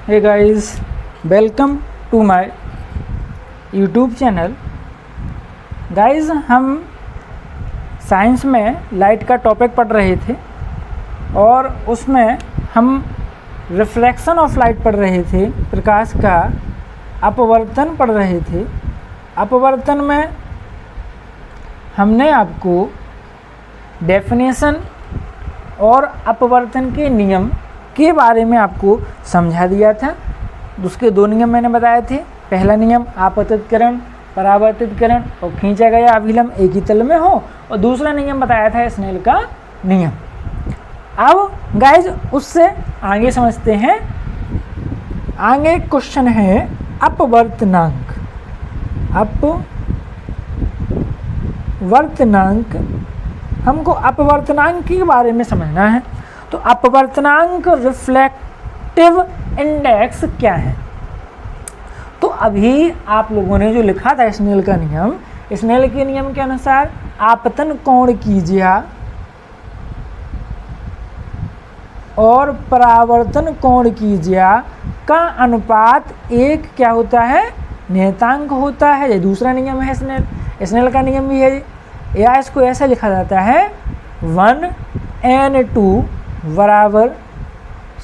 Hey guys, welcome to my YouTube channel. Guys, हम science में light का topic पढ़ रहे थे और उसमें हम रिफ्लेक्शन ऑफ लाइट पढ़ रहे थे, प्रकाश का अपवर्तन पढ़ रहे थे। अपवर्तन में हमने आपको डेफिनेशन और अपवर्तन के नियम के बारे में आपको समझा दिया था। उसके दो नियम मैंने बताए थे। पहला नियम आपतितकरण, परावर्तितकरण और खींचा गया अभिलंब एक ही तल में हो, और दूसरा नियम बताया था स्नेल का नियम। अब गाइज उससे आगे समझते हैं। आगे क्वेश्चन है अपवर्तनांक। अपवर्तनांक, हमको अपवर्तनांक के बारे में समझना है। तो अपवर्तनांक रिफ्लेक्टिव इंडेक्स क्या है? तो अभी आप लोगों ने जो लिखा था स्नेल का नियम, स्नेल के नियम के अनुसार आपतन कोण कीजिए और परावर्तन कोण कीजिए का अनुपात एक क्या होता है? नियतांक होता है। ये दूसरा नियम है स्नेल का नियम भी है, या इसको ऐसा लिखा जाता है 1n2 बराबर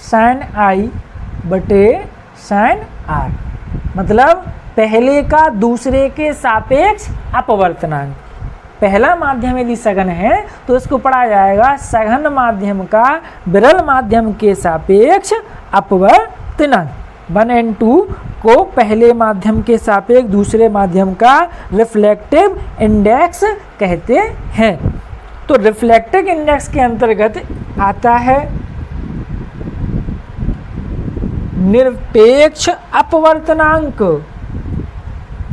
sin i बटे sin r। मतलब पहले का दूसरे के सापेक्ष अपवर्तनांक। पहला माध्यम यदि सघन है तो इसको पढ़ा जाएगा सघन माध्यम का विरल माध्यम के सापेक्ष अपवर्तनांक। 1n2 को पहले माध्यम के सापेक्ष दूसरे माध्यम का रिफ्लेक्टिव इंडेक्स कहते हैं। तो रिफ्लेक्टिव इंडेक्स के अंतर्गत आता है निरपेक्ष अपवर्तनांक।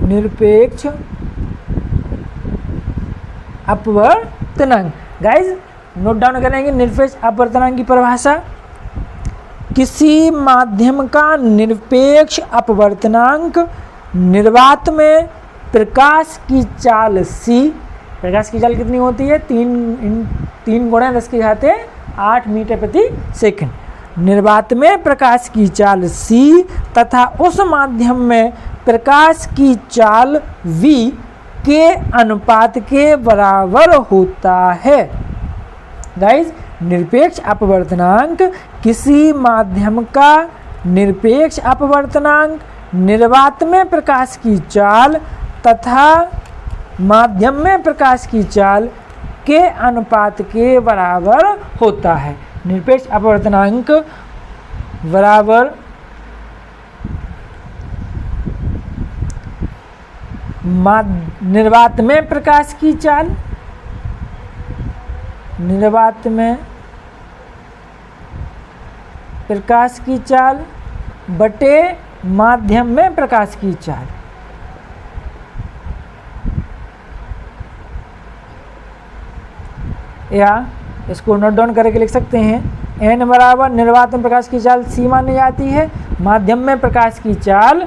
निरपेक्ष अपवर्तनांक। गाइज नोट डाउन करेंगे निरपेक्ष अपवर्तनांक की परिभाषा। किसी माध्यम का निरपेक्ष अपवर्तनांक निर्वात में प्रकाश की चाल c। प्रकाश की चाल कितनी होती है? 3 गुणा 10⁸ मीटर प्रति सेकंड। निर्वात में प्रकाश की चाल c तथा उस माध्यम में प्रकाश की चाल v के अनुपात के बराबर होता है। गाइज, निरपेक्ष अपवर्तनांक किसी माध्यम का निरपेक्ष अपवर्तनांक निर्वात में प्रकाश की चाल तथा माध्यम में प्रकाश की चाल के अनुपात के बराबर होता है। निरपेक्ष अपवर्तनांक बराबर निर्वात में प्रकाश की चाल, निर्वात में प्रकाश की चाल बटे माध्यम में प्रकाश की चाल। या इसको नोट डाउन करके लिख सकते हैं n बराबर निर्वात में प्रकाश की चाल c मानी जाती है, माध्यम में प्रकाश की चाल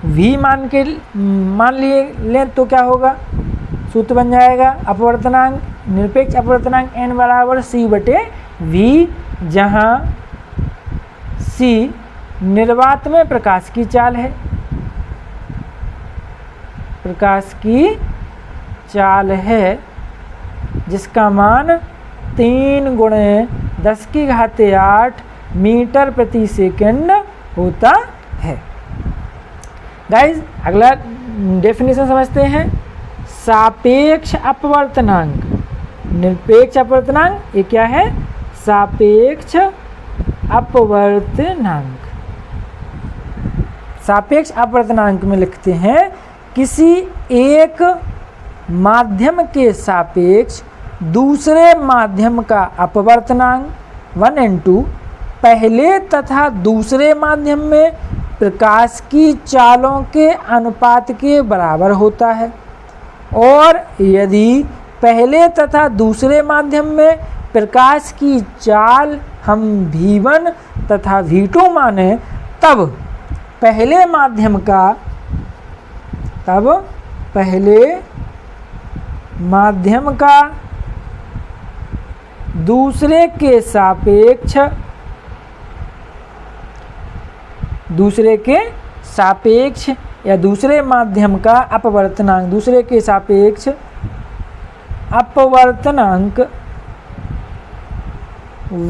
v मान लिए लें तो क्या होगा? सूत्र बन जाएगा अपवर्तनांक, निरपेक्ष अपवर्तनांक n बराबर c बटे v, जहाँ c निर्वात में प्रकाश की चाल है, प्रकाश की चाल है, जिसका मान 3 गुणे 10⁸ मीटर प्रति सेकंड होता है। गाइज, अगला डेफिनेशन समझते हैं। सापेक्ष अपवर्तनांक। निरपेक्ष अपवर्तनांक ये क्या है? सापेक्ष अपवर्तनांक। सापेक्ष अपवर्तनांक में लिखते हैं किसी एक माध्यम के सापेक्ष दूसरे माध्यम का अपवर्तनांक 1n2 पहले तथा दूसरे माध्यम में प्रकाश की चालों के अनुपात के बराबर होता है। और यदि पहले तथा दूसरे माध्यम में प्रकाश की चाल हम v1 तथा v2 माने, तब पहले माध्यम का दूसरे के सापेक्ष दूसरे के सापेक्ष या दूसरे माध्यम का अपवर्तनांक, दूसरे के सापेक्ष अपवर्तनांक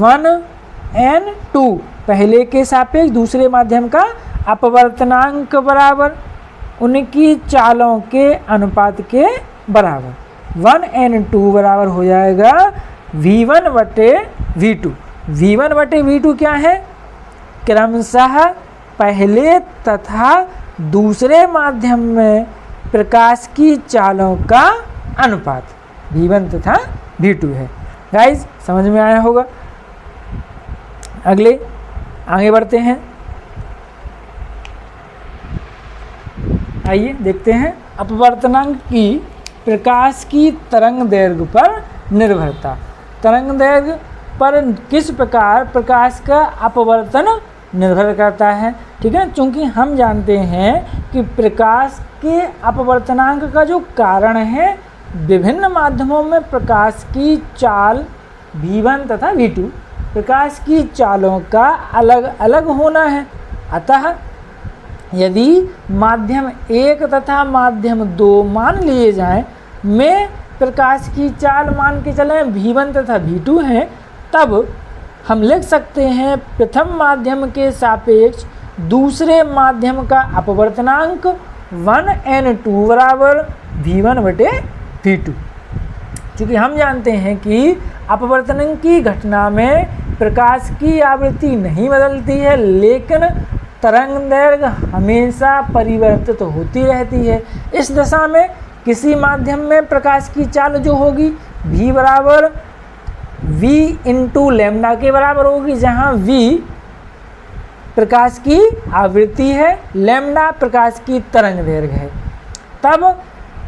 1n2, पहले के सापेक्ष दूसरे माध्यम का अपवर्तनांक बराबर उनकी चालों के अनुपात के बराबर। 1n2 बराबर हो जाएगा v1 बटे v2। v1 बटे v2 क्या है? क्रमशः पहले तथा दूसरे माध्यम में प्रकाश की चालों का अनुपात v1 तथा v2 है। गाइज समझ में आया होगा। अगले आगे बढ़ते हैं, आइए देखते हैं अपवर्तनांक की प्रकाश की तरंग दैर्घ्य पर निर्भरता। तरंग दैर्घ्य पर किस प्रकार प्रकाश का अपवर्तन निर्भर करता है, ठीक है। चूँकि हम जानते हैं कि प्रकाश के अपवर्तनांक का जो कारण है विभिन्न माध्यमों में प्रकाश की चाल v1 तथा v2, प्रकाश की चालों का अलग अलग होना है। अतः यदि माध्यम 1 तथा माध्यम 2 मान लिए जाएं, में प्रकाश की चाल मान के चलें v1 तथा v2 हैं, तब हम लिख सकते हैं प्रथम माध्यम के सापेक्ष दूसरे माध्यम का अपवर्तनांक 1n2 बराबर v1 बटे v2। चूँकि हम जानते हैं कि अपवर्तन की घटना में प्रकाश की आवृत्ति नहीं बदलती है, लेकिन तरंग दैर्घ्य हमेशा परिवर्तित होती रहती है। इस दशा में किसी माध्यम में प्रकाश की चाल जो होगी v बराबर v इंटू लैम्डा के बराबर होगी, जहाँ v प्रकाश की आवृत्ति है, लैम्डा प्रकाश की तरंग दैर्घ्य है। तब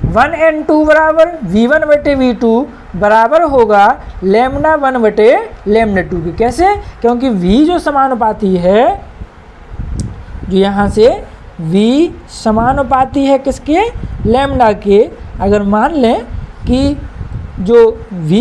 1n2 बराबर v1 बटे v2 बराबर होगा लैम्डा 1 बटे लैम्डा 2 की। कैसे? क्योंकि v जो समानुपाती है, जो यहाँ से v समानुपाती है किसके? लैम्डा के। अगर मान लें कि जो v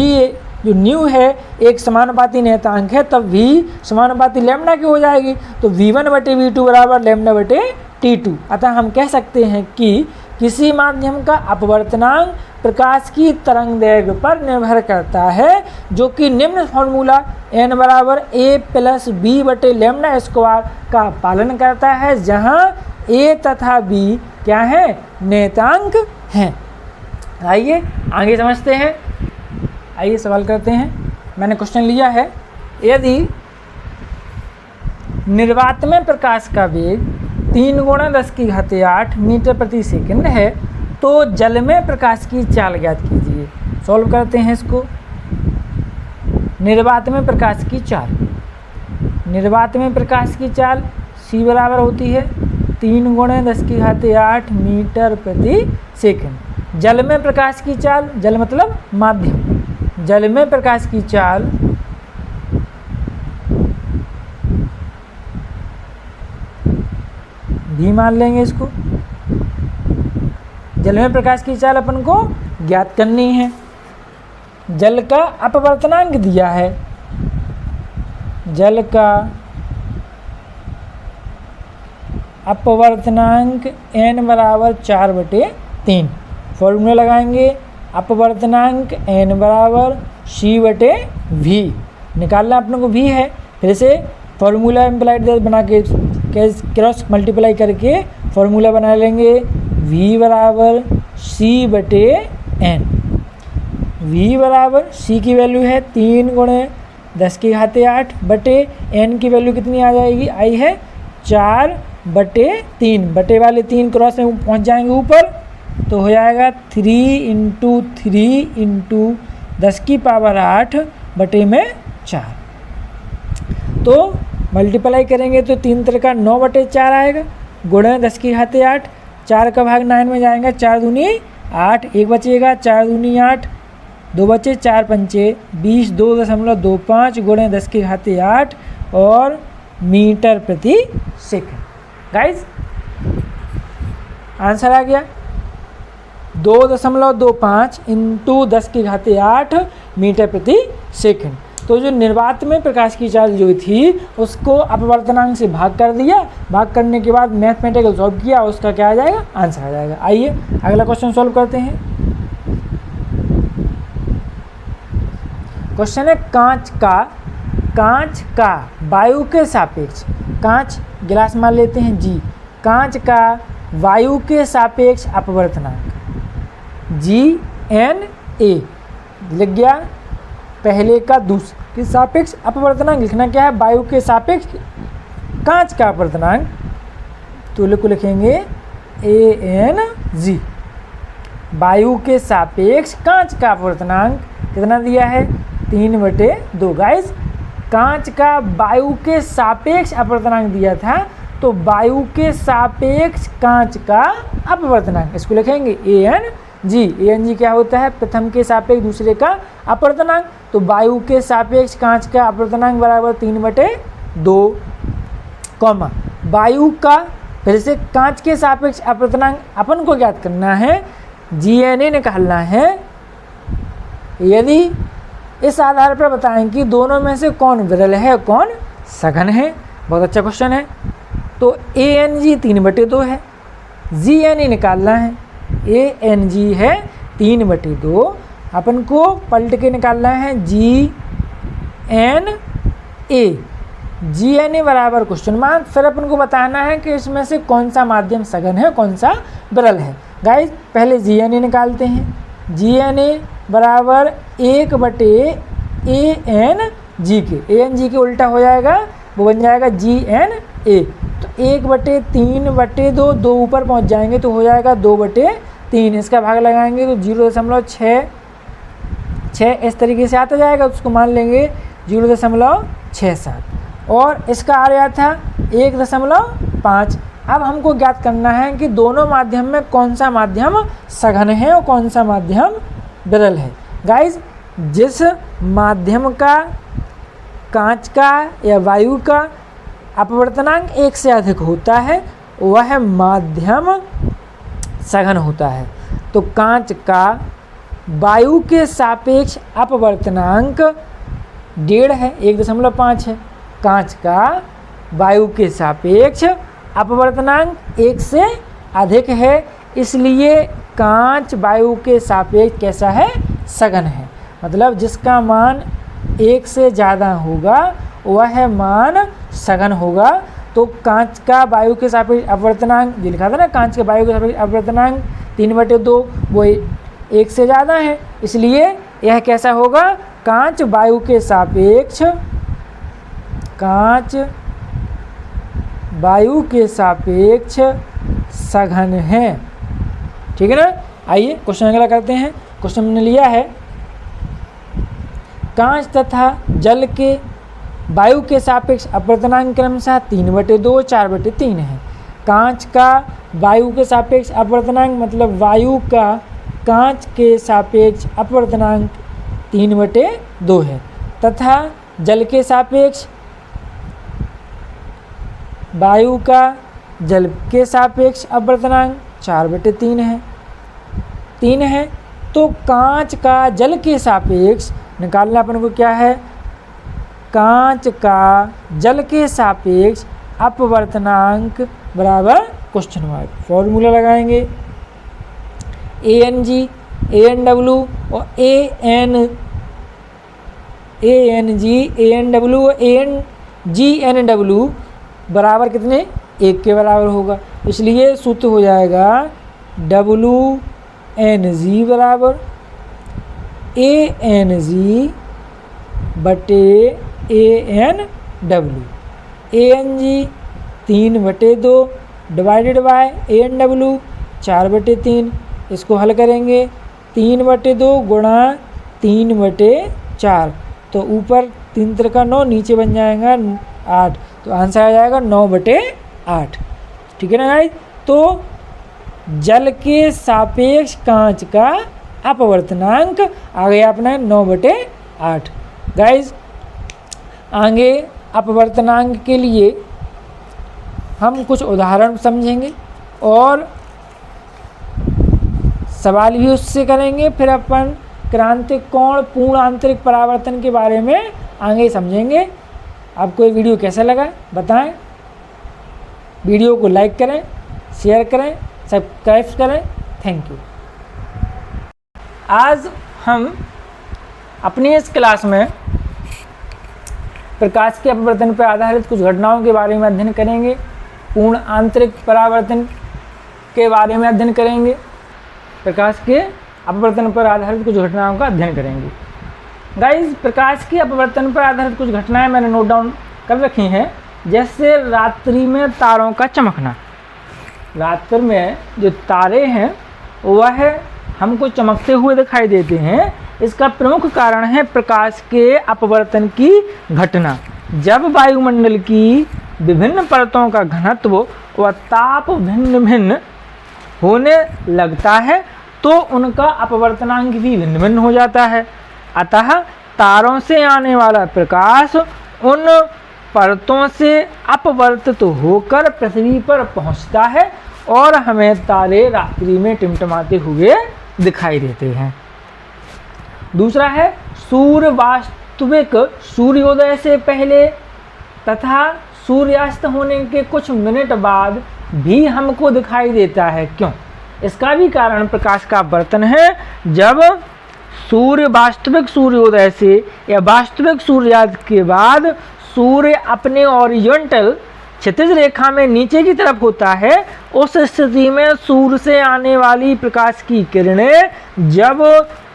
जो न्यू है एक समानुपाती नियतांक है, तब v समानुपाती लैम्डा की हो जाएगी, तो v1 बटे v2 बराबर लैम्डा बटे t2। अतः हम कह सकते हैं कि किसी माध्यम का अपवर्तनांक प्रकाश की तरंग दैर्घ्य पर निर्भर करता है, जो कि निम्न फॉर्मूला n बराबर a प्लस b बटे लैम्डा स्क्वायर का पालन करता है, जहां a तथा b क्या है? नियतांक हैं। आइए आगे समझते हैं। आइए सवाल करते हैं। मैंने क्वेश्चन लिया है, यदि निर्वात में प्रकाश का वेग 3 गुणा 10⁸ मीटर प्रति सेकंड है, तो जल में प्रकाश की चाल ज्ञात कीजिए। सॉल्व करते हैं इसको। निर्वात में प्रकाश की चाल, निर्वात में प्रकाश की चाल c बराबर होती है 3 गुणा 10⁸ मीटर प्रति सेकंड। जल में प्रकाश की चाल, जल मतलब माध्यम, जल में प्रकाश की चाल भी मान लेंगे इसको। जल में प्रकाश की चाल अपन को ज्ञात करनी है। जल का अपवर्तनांक दिया है, जल का अपवर्तनांक n बराबर 4/3। फॉर्मूला लगाएंगे, अपवर्तनांक n बराबर c बटे v। निकालना अपने को v है, फिर से फॉर्मूला इम्प्लाइड बना के क्रॉस मल्टीप्लाई करके फॉर्मूला बना लेंगे v बराबर c बटे n। v बराबर c की वैल्यू है 3 गुणे 10⁸ बटे n की वैल्यू कितनी आ जाएगी? आई है 4/3। बटे वाले 3 क्रॉस में पहुंच जाएंगे ऊपर, तो हो जाएगा 3 इंटू 3 इंटू 10⁸ बटे में 4। तो मल्टीप्लाई करेंगे तो 3 3 9/4 आएगा, गुणे 10⁸ 4 का भाग 9 में जाएगा, 4 दूनी 8, 1 बचेगा, 4 दूनी 8, 2 बचे, 4 पंचे 20, 2.25 गुणे 10⁸ और मीटर प्रति सेकंड। गाइज आंसर आ गया 2.25 इंटू 10⁸ मीटर प्रति सेकंड। तो जो निर्वात में प्रकाश की चाल जो थी उसको अपवर्तनांक से भाग कर दिया, भाग करने के बाद मैथमेटिकल सॉल्व किया, उसका क्या आ जाएगा, आंसर आ जाएगा। आइए अगला क्वेश्चन सॉल्व करते हैं। क्वेश्चन है कांच का वायु के सापेक्ष, कांच गिलास मान लेते हैं जी, कांच का वायु के सापेक्ष अपवर्तनांक GNA लिख गया, पहले का दूसरे के सापेक्ष अपवर्तनांक लिखना क्या है, वायु के सापेक्ष कांच का अपवर्तनांक, तो लिखेंगे ANG। वायु के सापेक्ष कांच का अपवर्तनांक कितना दिया है, 3/2। गाइस कांच का वायु के सापेक्ष अपवर्तनांक दिया था, तो वायु के सापेक्ष कांच का अपवर्तनांक, इसको लिखेंगे ANG। ANG क्या होता है, प्रथम के सापेक्ष दूसरे का अपवर्तनांक, तो वायु के सापेक्ष कांच का अपवर्तनांक बराबर 3/2, कॉमा वायु का, फिर से कांच के सापेक्ष अपवर्तनांक अपन को ज्ञात करना है, GNA निकालना है। यदि इस आधार पर बताएं कि दोनों में से कौन विरल है कौन सघन है, बहुत अच्छा क्वेश्चन है। तो ANG 3/2 है, GNA निकालना है, ANG है 3/2, अपन को पलट के निकालना है GNA बराबर क्वेश्चन मार्क, फिर अपन को बताना है कि इसमें से कौन सा माध्यम सघन है कौन सा विरल है। गाइस पहले GNA निकालते हैं, GNA बराबर 1/ANG के, ANG के उल्टा हो जाएगा, वो बन जाएगा GNA, तो 1/3/2, 2 ऊपर पहुंच जाएंगे तो हो जाएगा 2/3, इसका भाग लगाएंगे तो 0.66 इस तरीके से आता जाएगा, उसको मान लेंगे 0.67, और इसका आ रहा था 1.5। अब हमको ज्ञात करना है कि दोनों माध्यम में कौन सा माध्यम सघन है और कौन सा माध्यम विरल है। गाइस जिस माध्यम का कांच का या वायु का अपवर्तनांक 1 से अधिक होता है वह माध्यम सघन होता है। तो कांच का वायु के सापेक्ष अपवर्तनांक 1.5 है, 1.5 है। कांच का वायु के सापेक्ष अपवर्तनांक 1 से अधिक है, इसलिए कांच वायु के सापेक्ष कैसा है, सघन है। मतलब जिसका मान 1 से ज़्यादा होगा वह मान सघन होगा। तो कांच का वायु के सापेक्ष अपवर्तनांक जो लिखा था ना, कांच के वायु के सापेक्ष अपवर्तनांक 3/2, वो 1 से ज़्यादा है, इसलिए यह कैसा होगा, कांच वायु के सापेक्ष, कांच वायु के सापेक्ष सघन है। ठीक है ना। आइए क्वेश्चन अगला करते हैं। क्वेश्चन हमने लिया है, कांच तथा जल के वायु के सापेक्ष अपवर्तनांक क्रमशः 3/2 4/3 है। कांच का वायु के सापेक्ष अपवर्तनांक मतलब वायु का कांच के सापेक्ष अपवर्तनांक 3/2 है, तथा जल के सापेक्ष वायु का जल के सापेक्ष अपवर्तनांक 4/3 है, 3 है। तो कांच का जल के सापेक्ष निकालना अपन को क्या है, कांच का जल के सापेक्ष अपवर्तनांक बराबर क्वेश्चन मार्क, फॉर्मूला लगाएंगे ANG, ANW और ANG, ANW और GNW बराबर कितने, 1 के बराबर होगा, इसलिए सूत्र हो जाएगा WNG बराबर ANG बटे ANW। ANG 3/2 divided by ANW 4/3, इसको हल करेंगे 3/2 गुणा 3/4, तो ऊपर 3 3 9, नीचे बन जाएगा 8, तो आंसर आ जाएगा 9/8। ठीक है ना गाइस। तो जल के सापेक्ष कांच का अपवर्तनांक आ गया अपना 9/8। गाइस आगे अपवर्तनांक के लिए हम कुछ उदाहरण समझेंगे और सवाल भी उससे करेंगे, फिर अपन क्रांतिक कोण पूर्ण आंतरिक परावर्तन के बारे में आगे समझेंगे। आपको ये वीडियो कैसा लगा बताएं। वीडियो को लाइक करें, शेयर करें, सब्सक्राइब करें। Thank you. आज हम अपनी इस क्लास में प्रकाश के अपवर्तन पर आधारित कुछ घटनाओं के बारे में अध्ययन करेंगे। पूर्ण आंतरिक परावर्तन के बारे में अध्ययन करेंगे। प्रकाश के अपवर्तन पर आधारित कुछ घटनाओं का अध्ययन करेंगे। गाइस, प्रकाश के अपवर्तन पर आधारित कुछ घटनाएं मैंने नोट डाउन कर रखी हैं, जैसे रात्रि में तारों का चमकना। रात्रि में जो तारे हैं वह हमको चमकते हुए दिखाई देते हैं। इसका प्रमुख कारण है प्रकाश के अपवर्तन की घटना। जब वायुमंडल की विभिन्न परतों का घनत्व व ताप भिन्न भिन्न होने लगता है तो उनका अपवर्तनांक भी भिन्न भिन्न हो जाता है। अतः तारों से आने वाला प्रकाश उन परतों से अपवर्तित होकर पृथ्वी पर पहुंचता है और हमें तारे रात्रि में टिमटिमाते हुए दिखाई देते हैं। दूसरा है सूर्य वास्तविक सूर्योदय से पहले तथा सूर्यास्त होने के कुछ मिनट बाद भी हमको दिखाई देता है। क्यों? इसका भी कारण प्रकाश का अपवर्तन है। जब सूर्य वास्तविक सूर्योदय से या वास्तविक सूर्यास्त के बाद सूर्य अपने ऑरिजेंटल क्षितिज रेखा में नीचे की तरफ होता है, उस स्थिति में सूर्य से आने वाली प्रकाश की किरणें जब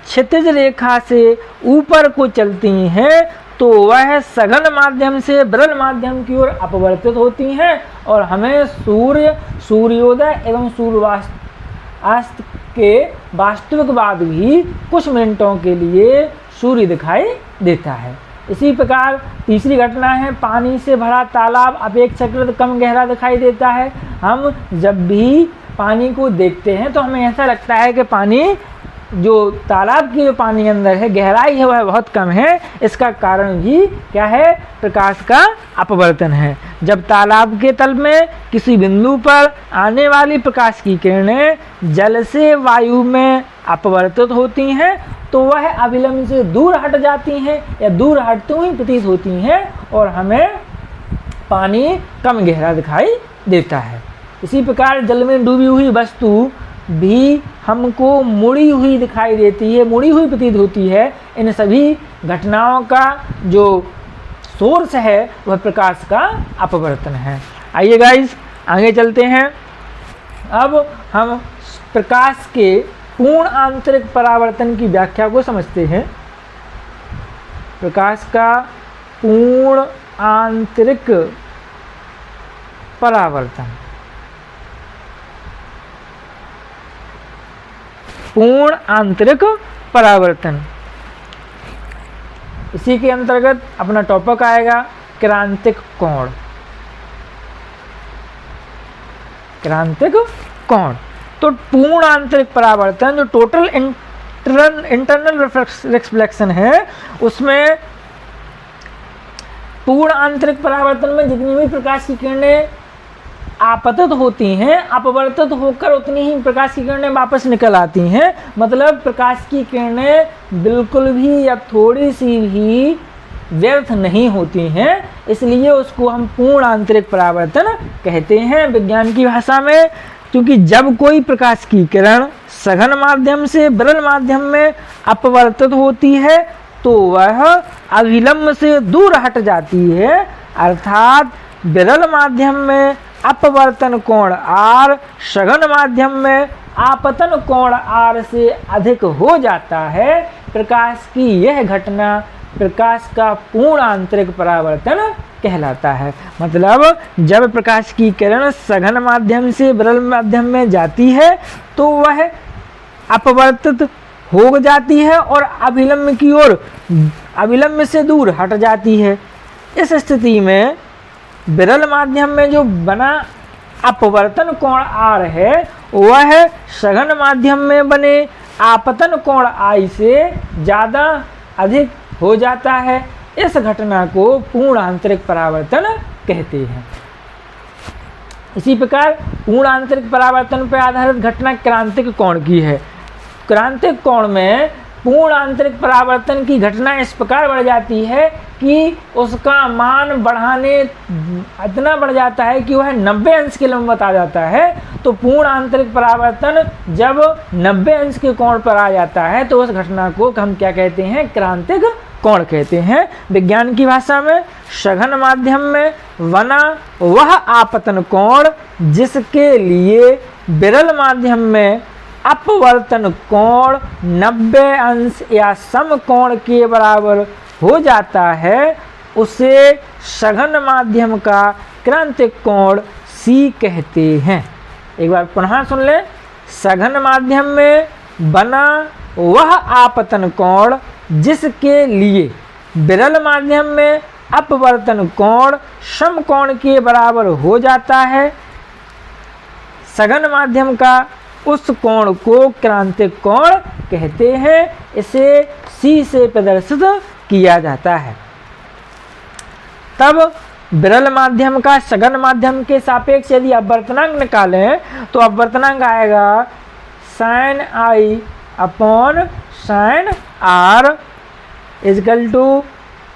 क्षितिज रेखा से ऊपर को चलती हैं तो वह सघन माध्यम से विरल माध्यम की ओर अपवर्तित होती हैं और हमें सूर्योदय एवं सूर्यास्त के वास्तविक बाद भी कुछ मिनटों के लिए सूर्य दिखाई देता है। इसी प्रकार तीसरी घटना है पानी से भरा तालाब अपेक्षाकृत कम गहरा दिखाई देता है। हम जब भी पानी को देखते हैं तो हमें ऐसा लगता है कि पानी जो तालाब की जो पानी अंदर है गहराई है वह बहुत कम है। इसका कारण भी क्या है? प्रकाश का अपवर्तन है। जब तालाब के तल में किसी बिंदु पर आने वाली प्रकाश की किरणें जल से वायु में अपवर्तित होती हैं तो वह अविलंब से दूर हट जाती हैं या दूर हटते हुए प्रतीत होती हैं और हमें पानी कम गहरा दिखाई देता है। इसी प्रकार जल में डूबी हुई वस्तु भी हमको मुड़ी हुई दिखाई देती है, मुड़ी हुई प्रतीत होती है। इन सभी घटनाओं का जो सोर्स है वह प्रकाश का अपवर्तन है। आइए गाइस आगे चलते हैं। अब हम प्रकाश के पूर्ण आंतरिक परावर्तन की व्याख्या को समझते हैं। प्रकाश का पूर्ण आंतरिक परावर्तन। पूर्ण आंतरिक परावर्तन, इसी के अंतर्गत अपना टॉपिक आएगा क्रांतिक कोण। क्रांतिक कोण तो पूर्ण आंतरिक परावर्तन जो टोटल इंटरनल रिफ्लेक्शन है उसमें पूर्ण आंतरिक परावर्तन में जितनी भी प्रकाश की किरणें आपतित होती हैं अपवर्तित होकर उतनी ही प्रकाश की किरणें वापस निकल आती हैं। मतलब प्रकाश की किरणें बिल्कुल भी या थोड़ी सी भी व्यर्थ नहीं होती हैं, इसलिए उसको हम पूर्ण आंतरिक परावर्तन कहते हैं विज्ञान की भाषा में। क्योंकि जब कोई प्रकाश की किरण सघन माध्यम से विरल माध्यम में अपवर्तित होती है तो वह अविलंब से दूर हट जाती है, अर्थात विरल माध्यम में अपवर्तन कोण R सघन माध्यम में आपतन कोण R से अधिक हो जाता है। प्रकाश की यह घटना प्रकाश का पूर्ण आंतरिक परावर्तन कहलाता है। मतलब जब प्रकाश की किरण सघन माध्यम से विरल माध्यम में जाती है तो वह अपवर्तित हो जाती है और अभिलंब की ओर अविलंब से दूर हट जाती है। इस स्थिति में विरल माध्यम में जो बना अपवर्तन कोण R है वह सघन माध्यम में बने आपतन कोण I से ज़्यादा अधिक हो जाता है। इस घटना को पूर्ण आंतरिक परावर्तन कहते हैं। इसी प्रकार पूर्ण आंतरिक परावर्तन पर आधारित घटना क्रांतिक कोण की है। क्रांतिक कोण में पूर्ण आंतरिक परावर्तन की घटना इस प्रकार बढ़ जाती है कि उसका मान बढ़ाने इतना बढ़ जाता है कि वह 90 अंश के लंबवत आ जाता है। तो पूर्ण आंतरिक परावर्तन जब 90 अंश के कोण पर आ जाता है तो उस घटना को हम क्या कहते हैं, क्रांतिक कोण कहते हैं। विज्ञान की भाषा में सघन माध्यम में बना वह आपतन कोण जिसके लिए विरल माध्यम में अपवर्तन कोण 90 अंश या समकोण के बराबर हो जाता है, उसे सघन माध्यम का क्रांतिक कोण C कहते हैं। एक बार पुनः सुन लें। सघन माध्यम में बना वह आपतन कोण जिसके लिए विरल माध्यम में अपवर्तन कोण समकोण के बराबर हो जाता है, सघन माध्यम का उस कोण को क्रांतिक कोण कहते हैं। इसे C से प्रदर्शित किया जाता है। तब विरल माध्यम का सघन माध्यम के सापेक्ष यदि अपवर्तनांक निकालें तो अपवर्तनांक आएगा sin I upon sin R equal to,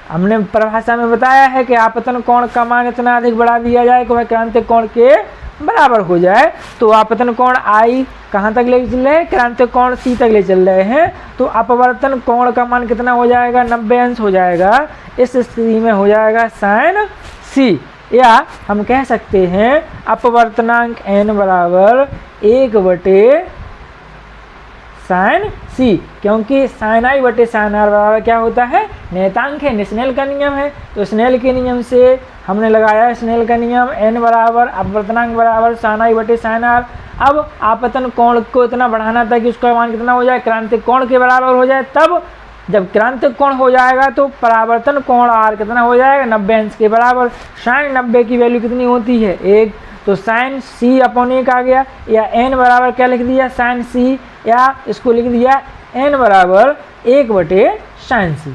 हमने परिभाषा में बताया है कि आपतन कोण का मान इतना अधिक बढ़ा दिया जाए कि वह क्रांतिक कोण के बराबर हो जाए। तो आपतन कोण I कहाँ तक ले चल रहे हैं, क्रांतिक कोण C तक ले चल रहे हैं। तो अपवर्तन कोण का मान कितना हो जाएगा, 90 अंश हो जाएगा। इस स्थिति में हो जाएगा sin C, या हम कह सकते हैं अपवर्तनांक n बराबर 1/sin C, क्योंकि sin I बटे sin R बराबर क्या होता है, नियतांक है, स्नेल का नियम है। तो स्नेल के नियम से हमने लगाया स्नेल का नियम, n बराबर अपवर्तनांक बराबर sin I बटे sin R। अब आपतन कोण को इतना बढ़ाना था कि उसका मान कितना हो जाए, क्रांतिक कोण के बराबर हो जाए। तब जब क्रांतिक कोण हो जाएगा तो परावर्तन कोण R कितना हो जाएगा, 90 अंश के बराबर। sin 90 की वैल्यू कितनी होती है, 1। तो sin C अपॉन 1 आ गया, या n बराबर क्या लिख दिया, sin C, या इसको लिख दिया n बराबर 1/sin C।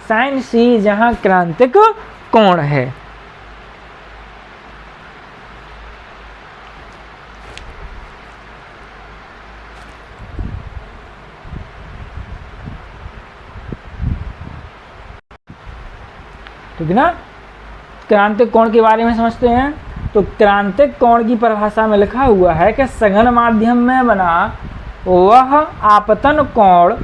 sin C जहां क्रांतिक कोण है। ठीक है ना। क्रांतिक कोण के बारे में समझते हैं। तो क्रांतिक कोण की परिभाषा में लिखा हुआ है कि सघन माध्यम में बना वह आपतन कोण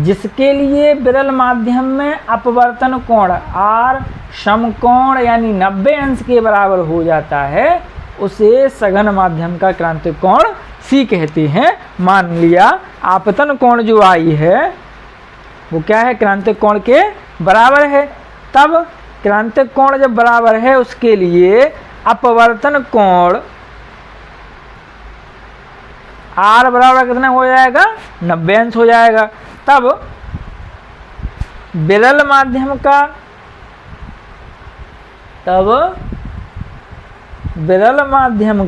जिसके लिए विरल माध्यम में अपवर्तन कोण R समकोण यानी 90 अंश के बराबर हो जाता है, उसे सघन माध्यम का क्रांतिक कोण C कहते हैं। मान लिया आपतन कोण जो I है वो क्या है, क्रांतिक कोण के बराबर है। तब क्रांतिक कोण जब बराबर है उसके लिए अपवर्तन कोण R बराबर कितना हो जाएगा, 90 अंश हो जाएगा। तब विरल माध्यम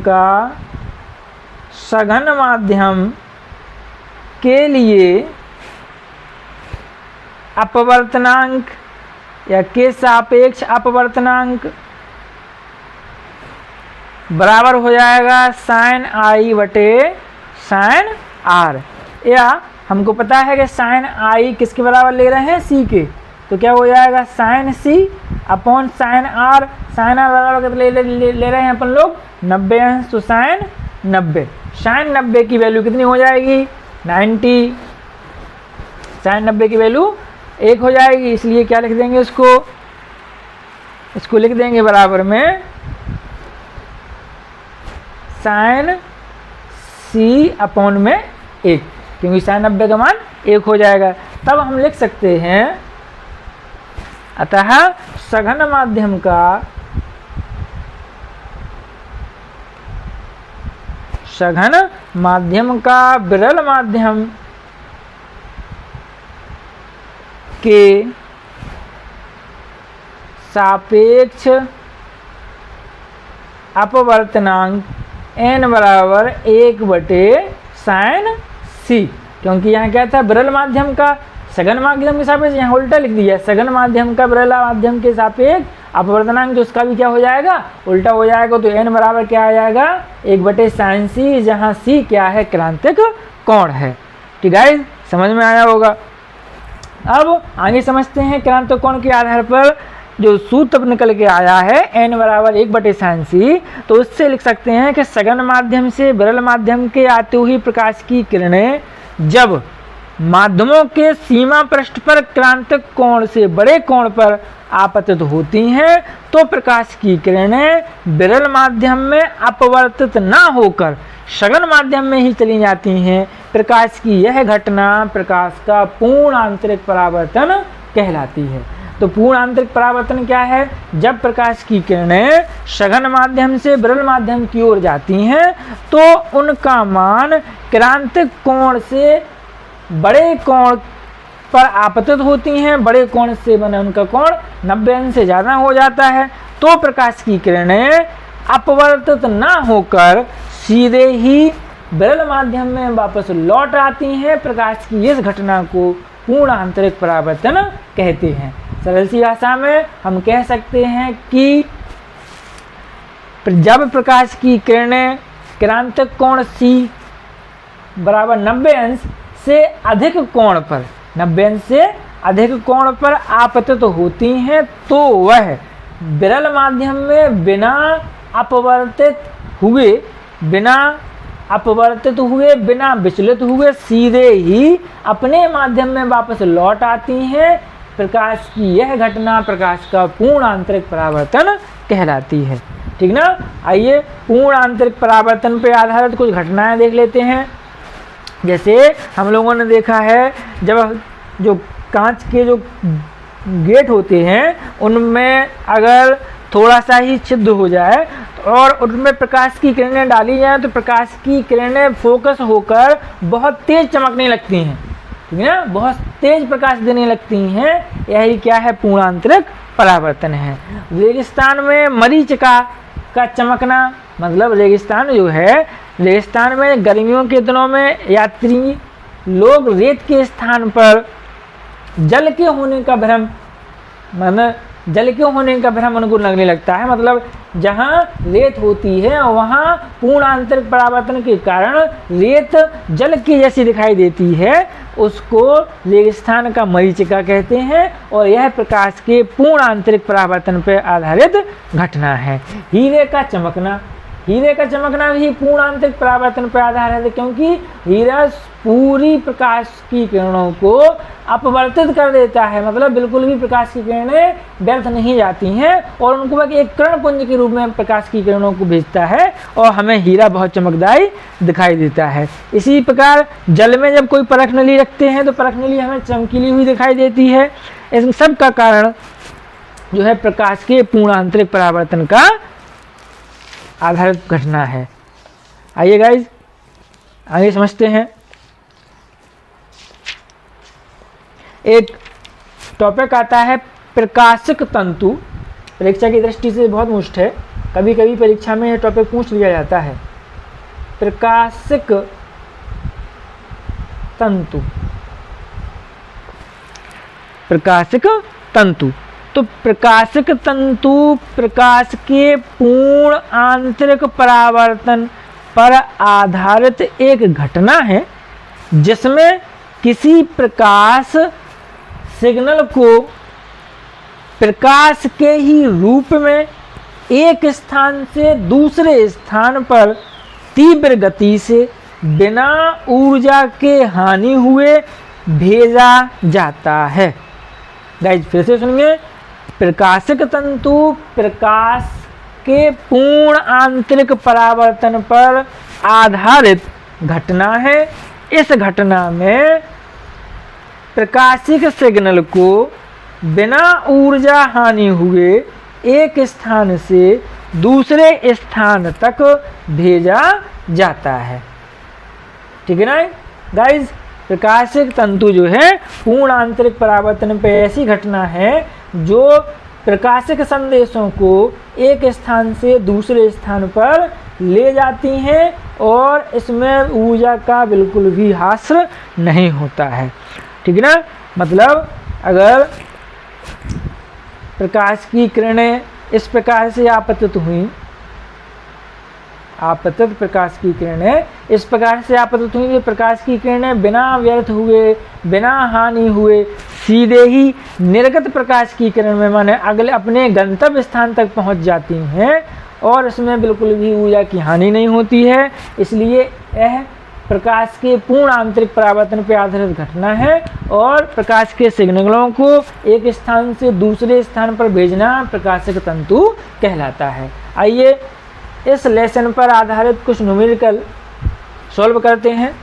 का सघन माध्यम के लिए अपवर्तनांक या के सापेक्ष अपवर्तनांक बराबर हो जाएगा sin I बटे sin R। या हमको पता है कि sin I किसके बराबर ले रहे हैं, C के। तो क्या हो जाएगा sin C upon sin R। sin R बराबर ले रहे हैं अपन लोग 90 अंश। तो sin 90 की वैल्यू कितनी हो जाएगी, 90। sin 90 की वैल्यू 1 हो जाएगी। इसलिए क्या लिख देंगे, इसको लिख देंगे बराबर में sin C अपॉन में 1, क्योंकि sin 90 का मान 1 हो जाएगा। तब हम लिख सकते हैं अतः सघन माध्यम का विरल माध्यम के सापेक्ष अपवर्तनांक n बराबर 1/sin C, क्योंकि यहाँ क्या था, विरल माध्यम का सघन माध्यम के सापेक्ष, यहाँ उल्टा लिख दिया, सघन माध्यम का विरल माध्यम के सापेक्ष अपवर्तनांक, तो उसका भी क्या हो जाएगा, उल्टा हो जाएगा। तो n बराबर क्या आ जाएगा, 1/sin C, जहाँ C क्या है, क्रांतिक कौन है। ठीक है, समझ में आया होगा। अब आगे समझते हैं क्रांतक कोण के आधार पर जो सूत्र निकल के आया है n बराबर 1/sin, तो उससे लिख सकते हैं कि सघन माध्यम से विरल माध्यम के आते हुए प्रकाश की किरणें जब माध्यमों के सीमा पृष्ठ पर क्रांतक कोण से बड़े कोण पर आपतित होती हैं तो प्रकाश की किरणें विरल माध्यम में अपवर्तित न होकर सघन माध्यम में ही चली जाती हैं। प्रकाश की यह घटना प्रकाश का पूर्ण आंतरिक परावर्तन कहलाती है। तो पूर्ण आंतरिक परावर्तन क्या है? जब प्रकाश की किरणें सघन माध्यम से विरल माध्यम की ओर जाती हैं तो उनका मान क्रांतिक कोण से बड़े कोण पर आपतित होती हैं। बड़े कोण से बने उनका कोण 90 अंश से ज़्यादा हो जाता है तो प्रकाश की किरणें अपवर्तित न होकर सीधे ही विरल माध्यम में वापस लौट आती हैं। प्रकाश की इस घटना को पूर्ण आंतरिक परावर्तन कहते हैं। सरल सी भाषा में हम कह सकते हैं कि जब प्रकाश की किरणें क्रांतक कोण C बराबर 90 अंश से अधिक कोण पर 90 अंश से अधिक कोण पर आपतित होती हैं तो वह विरल माध्यम में बिना बिना विचलित हुए सीधे ही अपने माध्यम में वापस लौट आती हैं। प्रकाश की यह घटना प्रकाश का पूर्ण आंतरिक परावर्तन कहलाती है। ठीक ना। आइए पूर्ण आंतरिक परावर्तन पर आधारित कुछ घटनाएं देख लेते हैं। जैसे हम लोगों ने देखा है जब जो कांच के जो गेट होते हैं उनमें अगर थोड़ा सा ही छिद्र हो जाए और उनमें प्रकाश की किरणें डाली जाए तो प्रकाश की किरणें फोकस होकर बहुत तेज चमकने लगती हैं। ठीक है ना, बहुत तेज प्रकाश देने लगती हैं। यही क्या है? पूर्ण आंतरिक परावर्तन है। रेगिस्तान में मरीचिका का चमकना, मतलब रेगिस्तान जो है, रेगिस्तान में गर्मियों के दिनों में यात्री लोग रेत के स्थान पर जल के होने का भ्रम उनको लगने लगता है। मतलब जहाँ रेत होती है वहाँ पूर्ण आंतरिक परावर्तन के कारण रेत जल की जैसी दिखाई देती है, उसको रेगिस्तान का मरीचिका कहते हैं। और यह प्रकाश के पूर्ण आंतरिक परावर्तन पर आधारित घटना है। हीरे का चमकना भी पूर्ण आंतरिक परावर्तन पर आधारित है, क्योंकि हीरा पूरी प्रकाश की किरणों को अपवर्तित कर देता है। मतलब बिल्कुल भी प्रकाश की किरणें व्यर्थ नहीं जाती हैं और उनको एक किरण पुंज के रूप में प्रकाश की किरणों को भेजता है और हमें हीरा बहुत चमकदार दिखाई देता है। इसी प्रकार जल में जब कोई परख नली रखते हैं तो परख नली हमें चमकीली हुई दिखाई देती है। इन सब का कारण जो है प्रकाश के पूर्ण आंतरिक परावर्तन का आधारित घटना है। आइए गाइज आगे समझते हैं। एक टॉपिक आता है प्रकाशिक तंतु। परीक्षा की दृष्टि से बहुत मुश्किल है, कभी कभी परीक्षा में यह टॉपिक पूछ लिया जाता है। प्रकाशिक तंतु तो प्रकाशिक तंतु प्रकाश के पूर्ण आंतरिक परावर्तन पर आधारित एक घटना है जिसमें किसी प्रकाश सिग्नल को प्रकाश के ही रूप में एक स्थान से दूसरे स्थान पर तीव्र गति से बिना ऊर्जा के हानि हुए भेजा जाता है। गाइस फिर से सुनिए, प्रकाशिक तंतु प्रकाश के पूर्ण आंतरिक परावर्तन पर आधारित घटना है। इस घटना में प्रकाशिक सिग्नल को बिना ऊर्जा हानि हुए एक स्थान से दूसरे स्थान तक भेजा जाता है। ठीक है ना गाइज। प्रकाशिक तंतु जो है पूर्ण आंतरिक परावर्तन पे ऐसी घटना है जो प्रकाशिक संदेशों को एक स्थान से दूसरे स्थान पर ले जाती हैं और इसमें ऊर्जा का बिल्कुल भी ह्रास नहीं होता है। ठीक है ना। मतलब अगर प्रकाश की किरणें इस प्रकार से आपतित हुई आपतित प्रकाश की किरणें इस प्रकार से आपतित हुई कि प्रकाश की किरणें बिना व्यर्थ हुए, बिना हानि हुए सीधे ही निर्गत प्रकाश की किरण में माने अगले अपने गंतव्य स्थान तक पहुंच जाती हैं और इसमें बिल्कुल भी ऊर्जा की हानि नहीं होती है। इसलिए यह प्रकाश के पूर्ण आंतरिक परावर्तन पर आधारित घटना है और प्रकाश के सिग्नलों को एक स्थान से दूसरे स्थान पर भेजना प्रकाशिक तंतु कहलाता है। आइए इस लेसन पर आधारित कुछ न्यूमेरिकल सॉल्व करते हैं।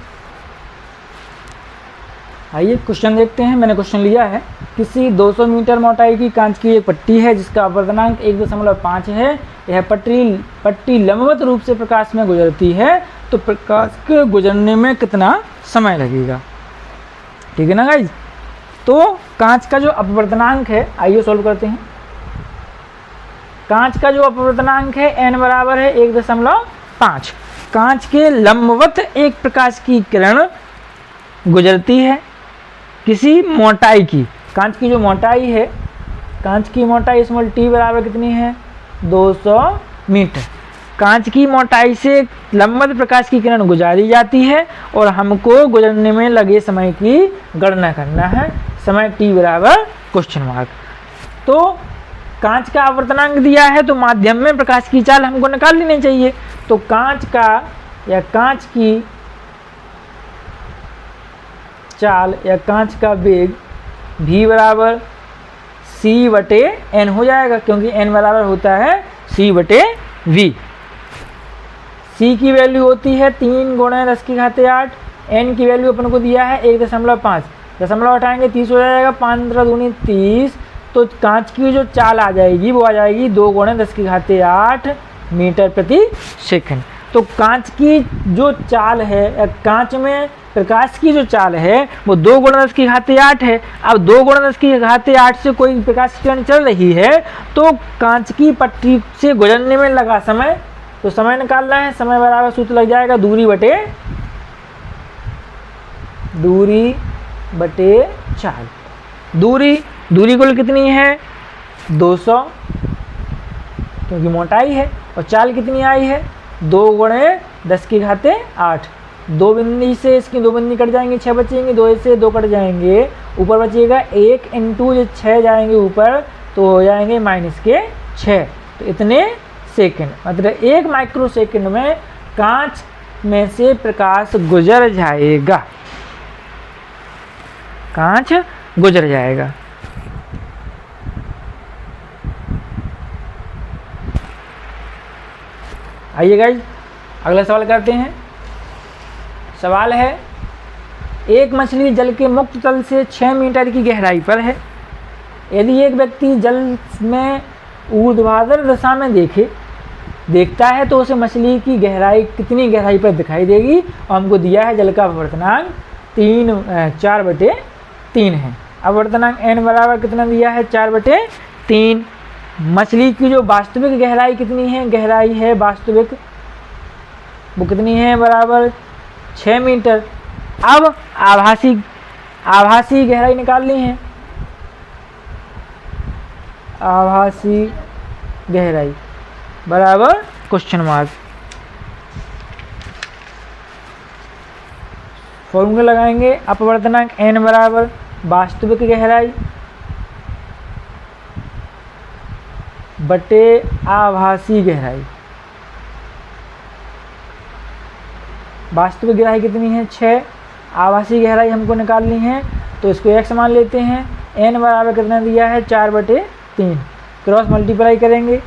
आइए क्वेश्चन देखते हैं। मैंने क्वेश्चन लिया है, किसी 200 मीटर मोटाई की कांच की एक पट्टी है जिसका अपवर्तनांक 1.5 है। यह पट्टी लंबवत रूप से प्रकाश में गुजरती है, तो प्रकाश के गुजरने में कितना समय लगेगा? ठीक है ना गाइज। तो कांच का जो अपवर्तनांक है, आइए सॉल्व करते हैं। कांच का जो अपवर्तनांक है n बराबर है 1.5। कांच के लंबवत एक प्रकाश की किरण गुजरती है किसी मोटाई की। कांच की जो मोटाई है, कांच की मोटाई स्मॉल t बराबर कितनी है? 200 मीटर। कांच की मोटाई से लंबवत प्रकाश की किरण गुजारी जाती है और हमको गुजरने में लगे समय की गणना करना है। समय t बराबर क्वेश्चन मार्क। तो कांच का आवर्तनांक दिया है तो माध्यम में प्रकाश की चाल हमको निकाल लेनी चाहिए। तो कांच का या कांच की चाल या कांच का वेग v बराबर c/n हो जाएगा, क्योंकि n बराबर होता है c/v। c की वैल्यू होती है 3 × 10⁸। n की वैल्यू अपन को दिया है 1.5। दशमलव हटाएंगे 30 हो जाएगा, 5 × 2 = 30। तो कांच की जो चाल आ जाएगी वो आ जाएगी 2 × 10⁸ मीटर प्रति सेकंड। तो कांच की जो चाल है, कांच में प्रकाश की जो चाल है वो 2 × 10⁸ है। अब 2 × 10⁸ से कोई प्रकाश की किरण चल रही है तो कांच की पट्टी से गुजरने में लगा समय, तो समय निकालना है। समय बराबर सूत्र लग जाएगा दूरी बटे चाल। दूरी कुल कितनी है? 200, क्योंकि मोटाई है। और चाल कितनी आई है? 2 × 10⁸। 2 बिंदी से इसकी 2 बिंदी कट जाएंगे, 6 बचेंगे, 2 से 2 कट जाएंगे, ऊपर बचेगा 1 × 6 जाएंगे ऊपर, तो हो जाएंगे -6। तो इतने सेकंड, मतलब 1 माइक्रो सेकंड में कांच में से प्रकाश गुजर जाएगा। कांच गुजर जाएगा। आइए गाइज अगला सवाल करते हैं। सवाल है, एक मछली जल के मुक्त तल से 6 मीटर की गहराई पर है। यदि एक व्यक्ति जल में ऊर्ध्वाधर दिशा में देखता है तो उसे मछली की गहराई कितनी गहराई पर दिखाई देगी? और हमको दिया है जल का अपवर्तनांक 4/3 है। अपवर्तनांक n बराबर कितना दिया है? 4/3। मछली की जो वास्तविक गहराई कितनी है? गहराई है वास्तविक, वो कितनी है? बराबर 6 मीटर। अब आभासी गहराई निकालनी है। आभासी गहराई बराबर क्वेश्चन मार्क। फॉर्मूला लगाएंगे। अपवर्तनांक n बराबर वास्तविक गहराई बटे आभासी गहराई। वास्तविक गहराई कितनी है? 6। आभासी गहराई हमको निकालनी है, तो इसको x मान लेते हैं। n बराबर कितना दिया है? 4/3। क्रॉस मल्टीप्लाई करेंगे।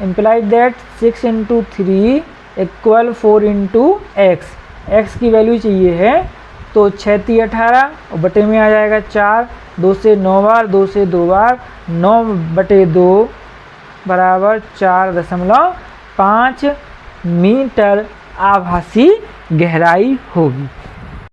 Implied that 6 × 3 = 4 × x। x की वैल्यू चाहिए है, तो 6×3 = 18 और बटे में आ जाएगा 4। 2 से 9 बार, 2 से 2 बार, 9/2 बराबर 4.5 मीटर आभासी गहराई होगी।